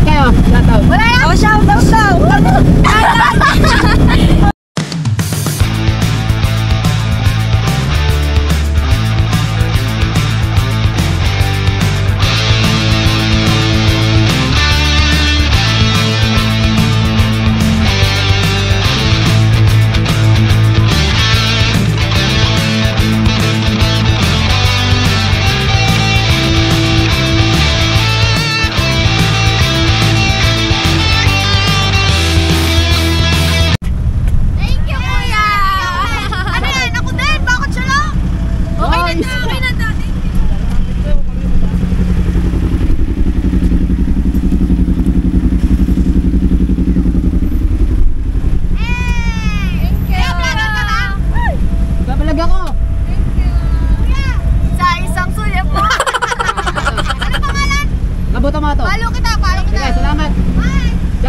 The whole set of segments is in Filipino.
kayo. Shoutout. Wala yan. Oh, shoutout daw.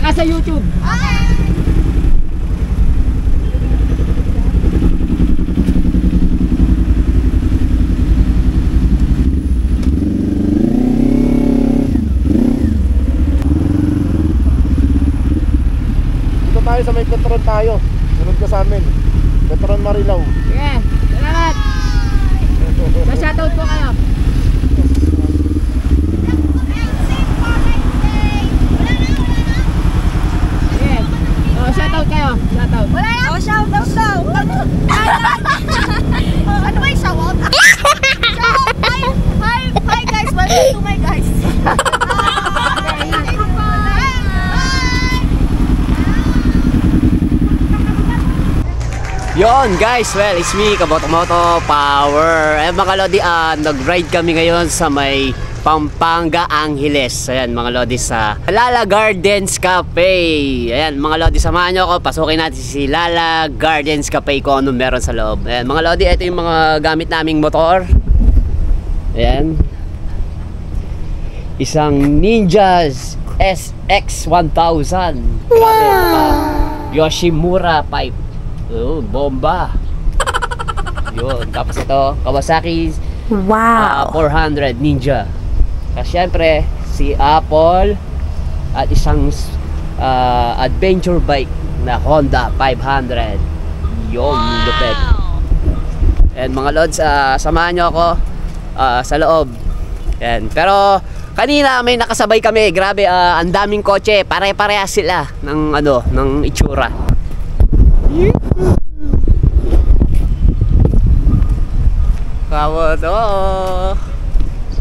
Sa YouTube. Okay. Dito tayo sa may Petron tayo. Sunod ka sa amin. Petron Marilao. Sige, salamat. Shoutout po kayo. Shoutout kayo. Shoutout. Wala yan. Oh, shoutout daw. Ano ba yung shoutout? Shoutout. Hi guys. Welcome to my guys. Yon guys, well, it's me, Kaboto-Moto Power. Mga lodi, nag-ride kami ngayon sa may Pampanga, Angeles. Ayan mga lodi, sa Lala Gardens Cafe. Ayan mga lodi, samahan nyo ako. Pasukin natin si Lala Gardens Cafe kung ano meron sa loob. Ayan mga lodi, ito yung mga gamit naming motor. Ayan, isang Ninjas SX1000. Grabe, Yoshimura pipe. Oh, bomba. Yun, tapos ito Kawasaki 400 Ninja. Kasi syempre si Apple at isang adventure bike na Honda 500. Yun, lupit. And mga lods, samahan nyo ako sa loob. Yan. Pero kanina may nakasabay kami. Grabe, ang daming kotse. Pare-parehas sila ng ng itsura. Kawoto.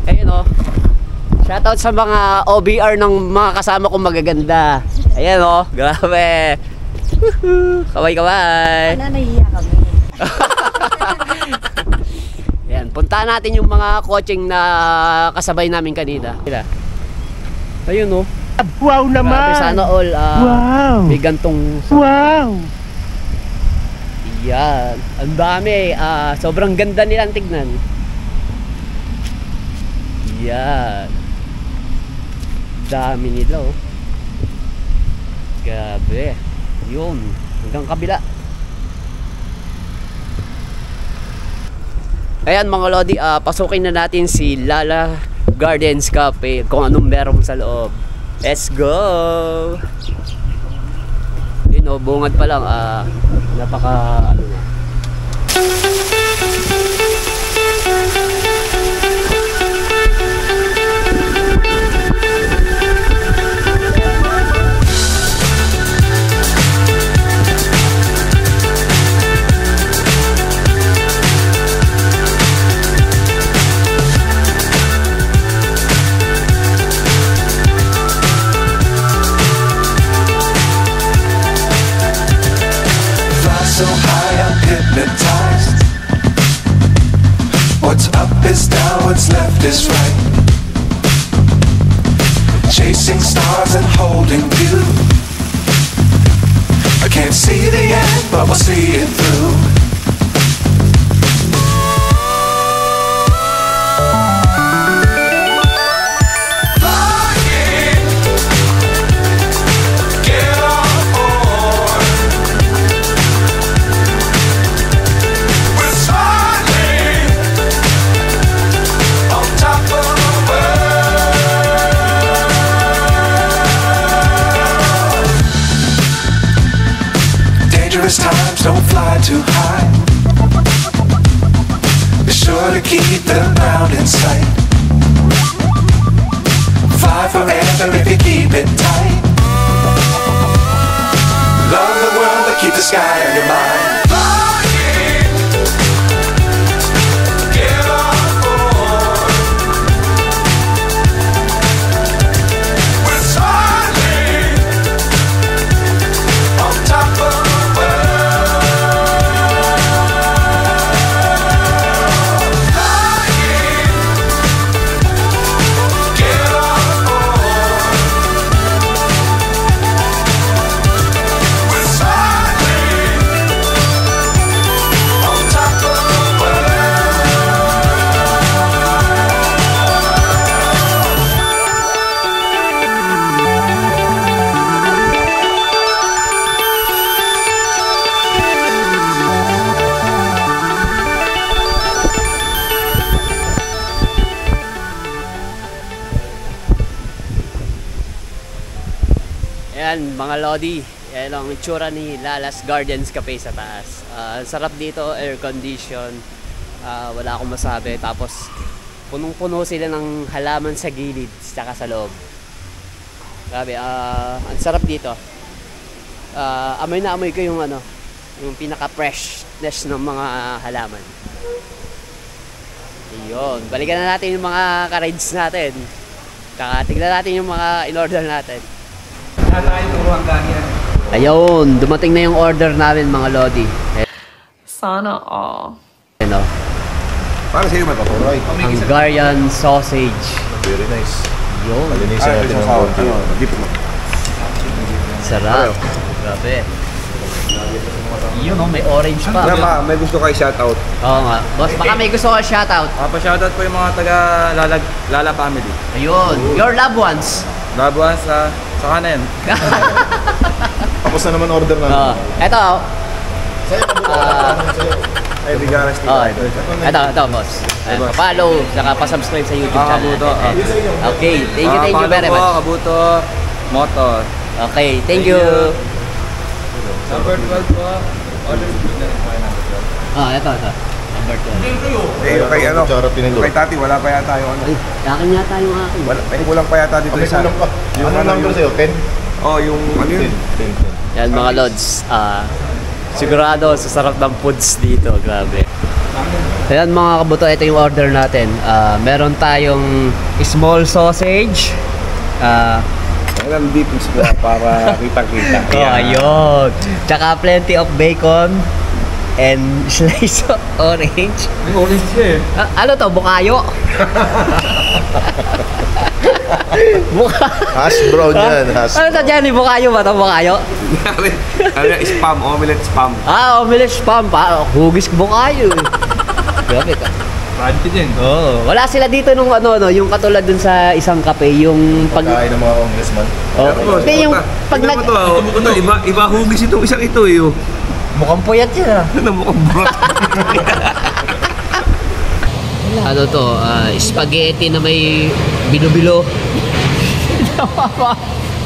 Ayun o. Shoutout sa mga OBR ng mga kasama kong magaganda. Ayan o. Grabe. Kaway-kaway. Nahiya kami. Ayan. Puntahan natin yung mga coaching na kasabay namin kanina. Ayun o. Wow naman. Grabe, sana all wow. May gantong. Wow. Yan, ang dami. Sobrang ganda nilang tignan. Yan, dami nila oh. Grabe. Yun, hanggang kabila. Ayan mga lodi, pasukin na natin si Lala Gardens Cafe kung anong meron sa loob. Let's go. Yun o, bungad pa lang, napaka ano na. So high I'm hypnotized. What's up is down, what's left is right. Chasing stars and holding you. I can't see the end, but we'll see it through. dangerous times, don't fly too high. Be sure to keep the ground in sight. Fly forever if you keep it tight. Love the world, but keep the sky on your mind. Ayan mga Lodi, ayan ang itsura ni Lala's Gardens Cafe sa taas. Sarap dito, air condition, wala akong masabi. Tapos punong-puno sila ng halaman sa gilid tsaka sa loob. Grabe, ang sarap dito. Amoy na amoy ko yung ano, yung pinaka-freshness ng mga halaman. Ayun, balikan na natin yung mga ka-rides natin. Tsaka tignan natin yung mga in-order natin. Ayun, dumating na yung order namin mga Lodi. Sana all. Ano? Para sa'yo ba ito? Right. Hungarian sausage. Very nice. Yun. Palinisin natin ng konti. Dip mo. Sarap. Grabe. Yun oh, may orange pa. May gusto kayo shoutout. Oo nga. Boss, baka may gusto ka shoutout. Pa-shoutout po yung mga taga Lala family. Ayun. Your loved ones. Loved ones sa kanan. Tapos na naman order na. Eto. Ay, bigaras dito. Ito, boss. Pa-follow, saka pa-subscribe sa YouTube channel. Kabuto. Okay, thank you very much. Kabuto Motor. Okay, thank you. Number 12 po. Order food na rin po kayo number 12. Ito. Number 12. Kay ano? Charot pinindot. Kay Tati, wala pa yata yung ano. Ay, akin yata yung akin. May kulang pa yata dito isa. Yung ano number sa'yo? 10? Oh, yung ano yun? 10. Yan mga Lods. Sigurado sa sarap ng foods dito. Grabe. Ayan mga kabuto, ito yung order natin. Meron tayong small sausage. Kailan dito sila para kita-kita. Ayun. Tsaka plenty of bacon and slice of orange. May orange siya eh. Ano to? Bukayo? Hash brown yan. Hash Ano to dyan? Bukayo ba to? Bukayo? Ano spam, omelette spam. Omelette spam pa. Hugis bukayo eh. Grabe ka. Crunchy din. Wala sila dito nung ano, yung katulad dun sa isang cafe, yung pag... Pagkain ng mga congressman. Hindi, yung pag nag... Iba hugis itong isang ito eh. Mukhang puyat yan ah. Ano mukhang brot? Ano to? Spaghetti na may bilo-bilo.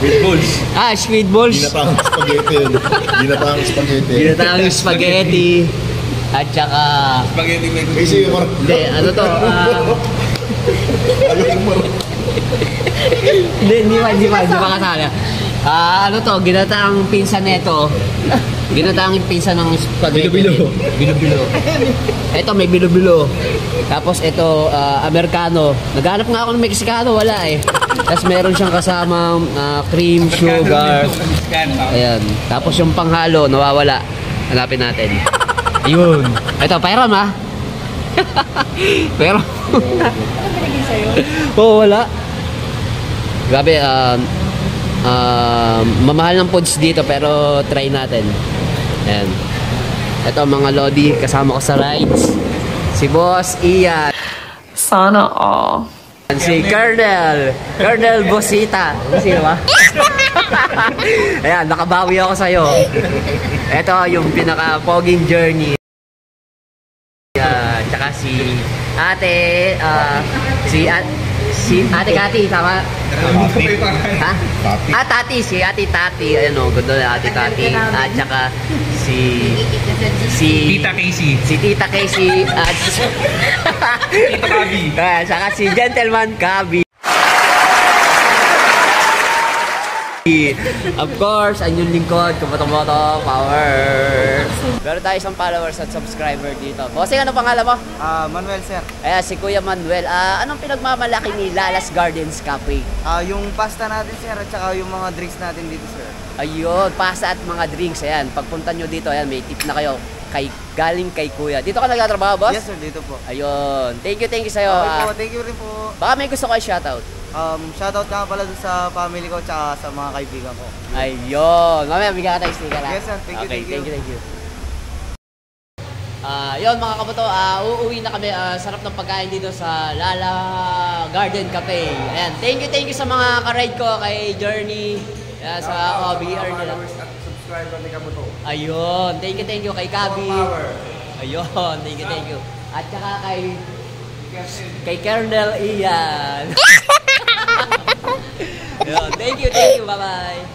With balls. Squid balls. Ginataang spaghetti yun. Ginataang spaghetti. Ginataang spaghetti. At saka... Spaghetti may Kasi yung Hindi, ano to? Hindi pa kasali. Ano to? Ginataang pinsan neto. Ginataang pinsan ng spaghetti. Bilo-bilo. Ito may bilo-bilo. Tapos ito, Americano. Naghanap nga ako ng Mexicano, wala eh. Tapos meron siyang kasamang cream, sugar. Ayan. Tapos yung panghalo, nawawala. Hanapin natin. Ayun. Ito, pairam ha. Pero wala. Grabe, mamahal ng foods dito pero try natin. Ayan. Ito mga Lodi, kasama ko sa rides. Si Boss Ian. Sana all. Si Colonel Bosita. Sino ba? Ayan, nakabawi ako sa'yo. Ito yung pinaka-poging journey. Tsaka si ate, Si Ate Kati, tama? Ha? Tati. Tati, si Ate Tati. Ayan o, ganda na Ate Tati. At saka si Tita Casey. si Tita Casey. At Tita Kabi. saka si Gentleman Kabi. Of course, ang yung lingkod, Kaboto-Moto Power. Meron tayo isang followers at subscriber dito. Bossing, ano pangalan mo? Manuel sir, Ayan, si Kuya Manuel. Anong pinagmamalaki ni Lalas Gardens Cafe? yung pasta natin sir at saka yung mga drinks natin dito sir. Ayun, pasta at mga drinks. Ayan, pagpunta nyo dito, ayan, may tip na kayo. Galing kay Kuya. Dito ka nagtatrabaho, boss? Yes sir, dito po. Ayun. Thank you sa'yo. Okay po, thank you rin po. Baka may gusto kayo shoutout. Shoutout nga pala dun sa family ko at saka sa mga kaibigan ko. Ayun. Mamaya, bigyan ka tayo sticker lang. Yes sir, thank you, Okay, thank you. thank you. Yun mga kabato, uuwi na kami. Sarap ng pagkain dito sa Lala Garden Cafe. Ayan, thank you sa mga ka-ride ko, kay Journey, sa OBR nila. Subscriber ni Kabuto. Ayun, thank you kay Kabi. Ayun, thank you. At saka kay Colonel Ian. Ayun, thank you, bye-bye.